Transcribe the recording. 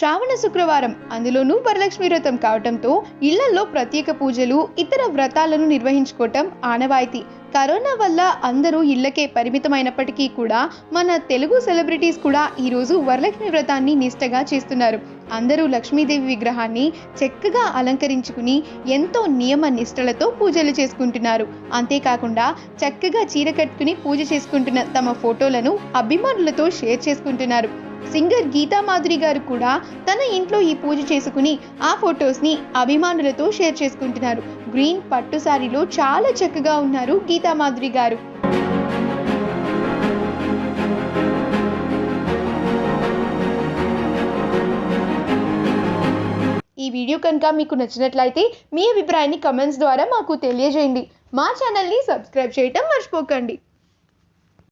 శ్రావణ శుక్రవారం, అందులోనూ వరలక్ష్మి వ్రతం కావటంతో ఇళ్లలో ప్రత్యేక పూజలు, ఇతర వ్రతాలను నిర్వహించుకోవటం ఆనవాయితీ. కరోనా వల్ల అందరూ ఇళ్లకే పరిమితమైనప్పటికీ కూడా మన తెలుగు సెలబ్రిటీస్ కూడా ఈరోజు వరలక్ష్మి వ్రతాన్ని నిష్టగా చేస్తున్నారు. అందరూ లక్ష్మీదేవి విగ్రహాన్ని చక్కగా అలంకరించుకుని ఎంతో నియమ నిష్టలతో పూజలు చేసుకుంటున్నారు. అంతేకాకుండా చక్కగా చీర కట్టుకుని పూజ చేసుకుంటున్న తమ ఫోటోలను అభిమానులతో షేర్ చేసుకుంటున్నారు. సింగర్ గీతా మాధురి గారు కూడా తన ఇంట్లో ఈ పూజ చేసుకుని ఆ ఫొటోస్ని అభిమానులతో షేర్ చేసుకుంటున్నారు. గ్రీన్ పట్టు సారీలో చాలా చక్కగా ఉన్నారు గీతా మాధురి గారు. ఈ వీడియో కనుక మీకు నచ్చినట్లయితే మీ అభిప్రాయాన్ని కమెంట్స్ ద్వారా మాకు తెలియజేయండి. మా ఛానల్ని సబ్స్క్రైబ్ చేయటం మర్చిపోకండి.